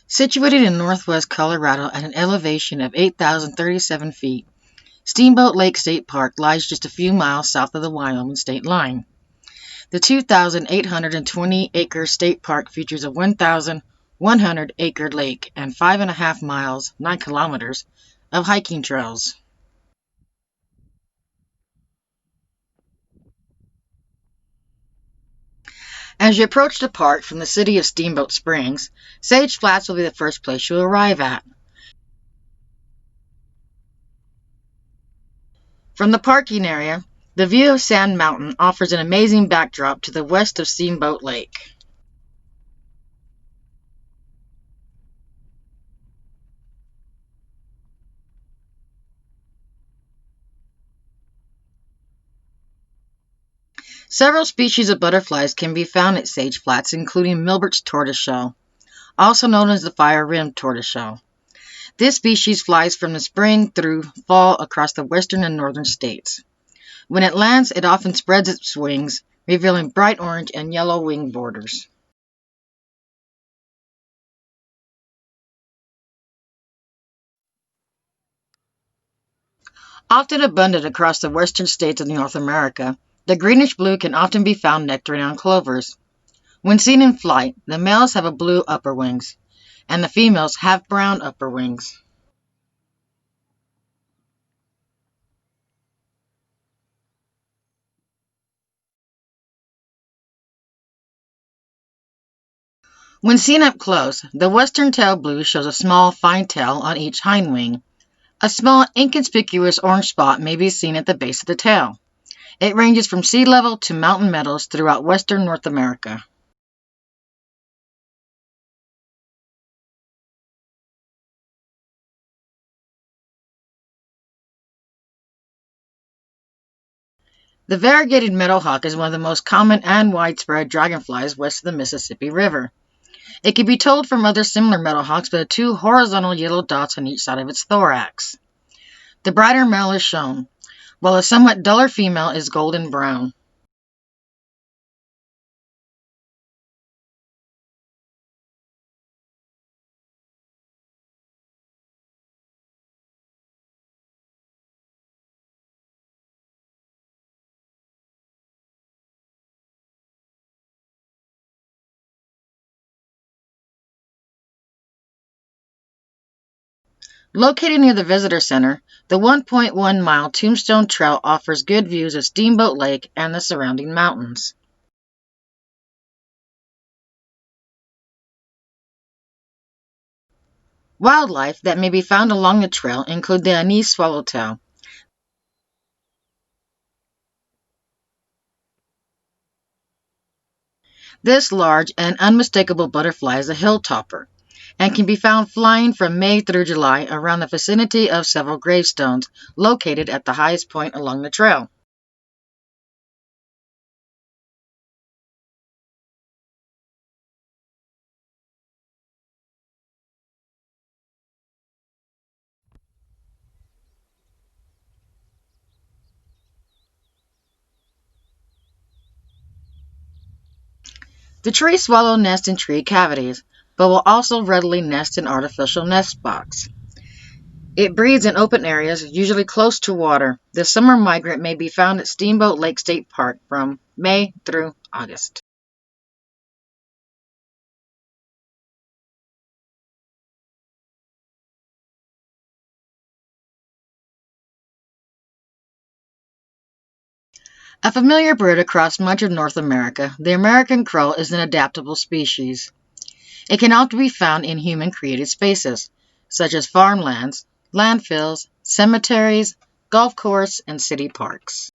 Situated in northwest Colorado at an elevation of 8,037 feet, Steamboat Lake State Park lies just a few miles south of the Wyoming state line. The 2,820-acre state park features a 1,100-acre lake and 5.5 miles, 9 kilometers, of hiking trails. As you approach the park from the city of Steamboat Springs, Sage Flats will be the first place you'll arrive at. From the parking area, the view of Sand Mountain offers an amazing backdrop to the west of Steamboat Lake. Several species of butterflies can be found at Sage Flats, including Milbert's tortoiseshell, also known as the fire-rimmed tortoiseshell. This species flies from the spring through fall across the western and northern states. When it lands, it often spreads its wings, revealing bright orange and yellow wing borders. Often abundant across the western states of North America, the greenish blue can often be found nectaring on clovers. When seen in flight, the males have a blue upper wings, and the females have brown upper wings. When seen up close, the western tail blue shows a small, fine tail on each hind wing. A small, inconspicuous orange spot may be seen at the base of the tail. It ranges from sea level to mountain meadows throughout western North America. The variegated meadowhawk is one of the most common and widespread dragonflies west of the Mississippi River. It can be told from other similar meadowhawks by the two horizontal yellow dots on each side of its thorax. The brighter male is shown, while a somewhat duller female is golden brown. Located near the Visitor Center, the 1.1-mile Tombstone Trail offers good views of Steamboat Lake and the surrounding mountains. Wildlife that may be found along the trail include the Anise swallowtail. This large and unmistakable butterfly is a hilltopper and can be found flying from May through July around the vicinity of several gravestones located at the highest point along the trail. The tree swallow nests in tree cavities, but will also readily nest in artificial nest box. It breeds in open areas, usually close to water. The summer migrant may be found at Steamboat Lake State Park from May through August. A familiar bird across much of North America, the American crow is an adaptable species. It can often be found in human-created spaces, such as farmlands, landfills, cemeteries, golf courses, and city parks.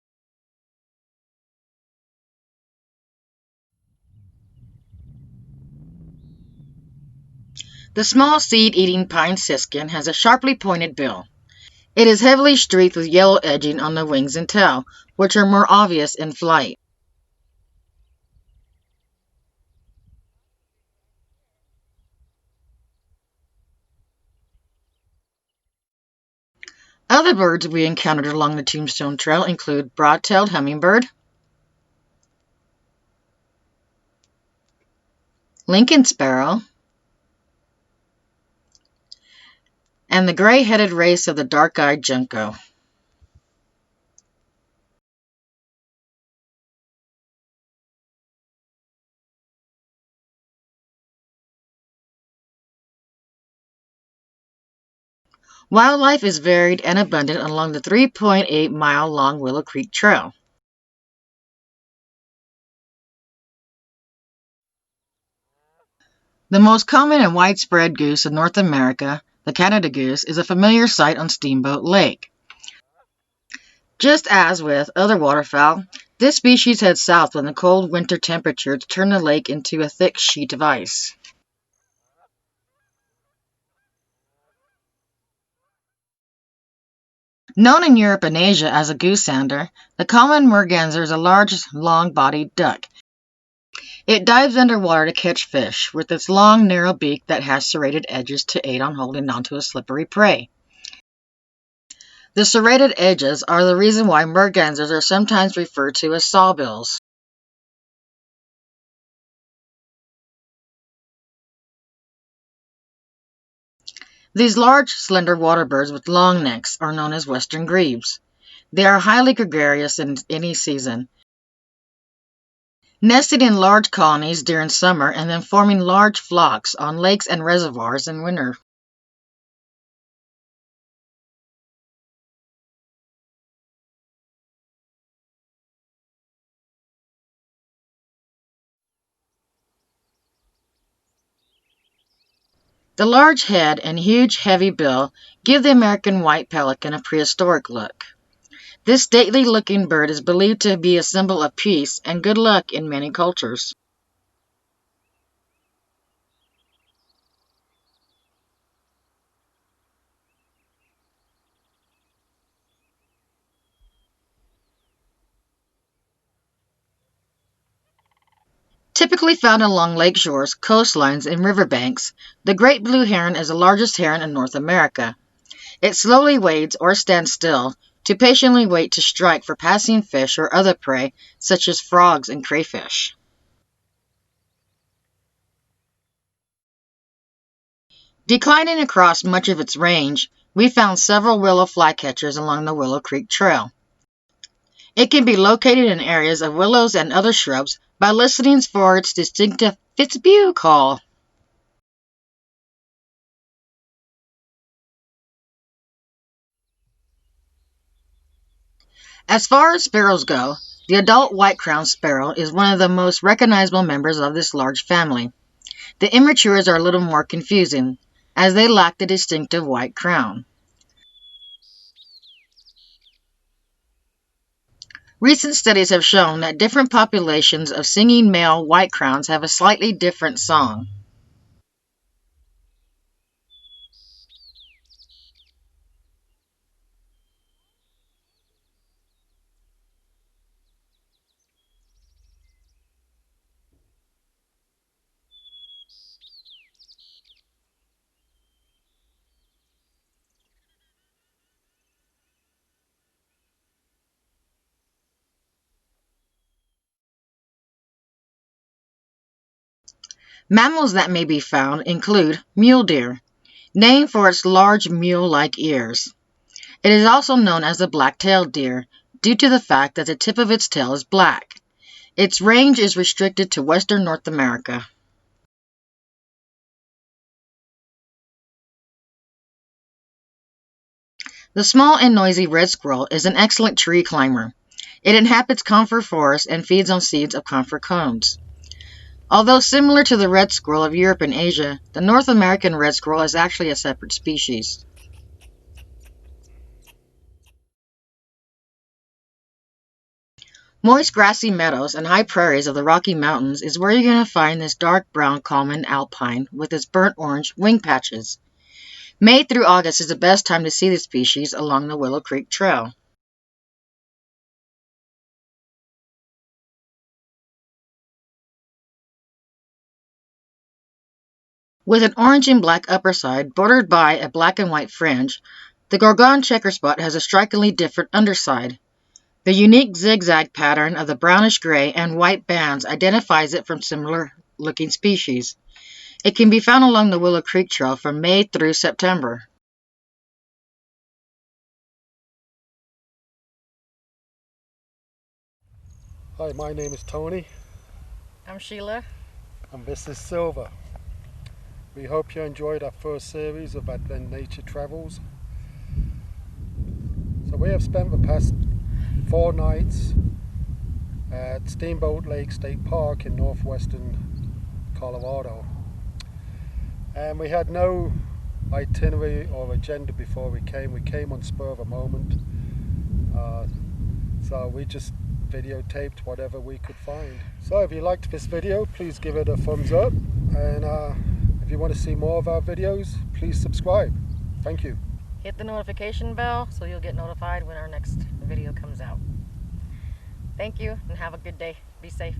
The small seed-eating pine siskin has a sharply pointed bill. It is heavily streaked with yellow edging on the wings and tail, which are more obvious in flight. Other birds we encountered along the Tombstone Trail include broad-tailed hummingbird, Lincoln sparrow, and the gray-headed race of the dark-eyed junco. Wildlife is varied and abundant along the 3.8-mile-long Willow Creek Trail. The most common and widespread goose in North America, the Canada goose, is a familiar sight on Steamboat Lake. Just as with other waterfowl, this species heads south when the cold winter temperatures turn the lake into a thick sheet of ice. Known in Europe and Asia as a goosander, the common merganser is a large, long-bodied duck. It dives underwater to catch fish with its long, narrow beak that has serrated edges to aid on holding onto a slippery prey. The serrated edges are the reason why mergansers are sometimes referred to as sawbills. These large, slender water birds with long necks are known as western grebes. They are highly gregarious in any season, nesting in large colonies during summer and then forming large flocks on lakes and reservoirs in winter. The large head and huge, heavy bill give the American white pelican a prehistoric look. This stately-looking bird is believed to be a symbol of peace and good luck in many cultures. Typically found along lake shores, coastlines, and riverbanks, the great blue heron is the largest heron in North America. It slowly wades or stands still to patiently wait to strike for passing fish or other prey such as frogs and crayfish. Declining across much of its range, we found several willow flycatchers along the Willow Creek Trail. It can be located in areas of willows and other shrubs by listening for its distinctive Fitzbew call. As far as sparrows go, the adult white-crowned sparrow is one of the most recognizable members of this large family. The immatures are a little more confusing, as they lack the distinctive white crown. Recent studies have shown that different populations of singing male white crowns have a slightly different song. Mammals that may be found include mule deer, named for its large mule-like ears. It is also known as the black-tailed deer, due to the fact that the tip of its tail is black. Its range is restricted to western North America. The small and noisy red squirrel is an excellent tree climber. It inhabits conifer forests and feeds on seeds of conifer cones. Although similar to the red squirrel of Europe and Asia, the North American red squirrel is actually a separate species. Moist grassy meadows and high prairies of the Rocky Mountains is where you're going to find this dark brown common alpine with its burnt orange wing patches. May through August is the best time to see the species along the Willow Creek Trail. With an orange and black upperside bordered by a black and white fringe, the Gorgon checker spot has a strikingly different underside. The unique zigzag pattern of the brownish-gray and white bands identifies it from similar-looking species. It can be found along the Willow Creek Trail from May through September. Hi, my name is Tony. I'm Sheila. And this is Silver. We hope you enjoyed our first series of Advent Nature Travels. So we have spent the past 4 nights at Steamboat Lake State Park in northwestern Colorado. And we had no itinerary or agenda before we came. We came on spur of a moment. So we just videotaped whatever we could find. So if you liked this video, please give it a thumbs up. And if you want to see more of our videos, please subscribe. Thank you. Hit the notification bell so you'll get notified when our next video comes out. Thank you and have a good day. Be safe.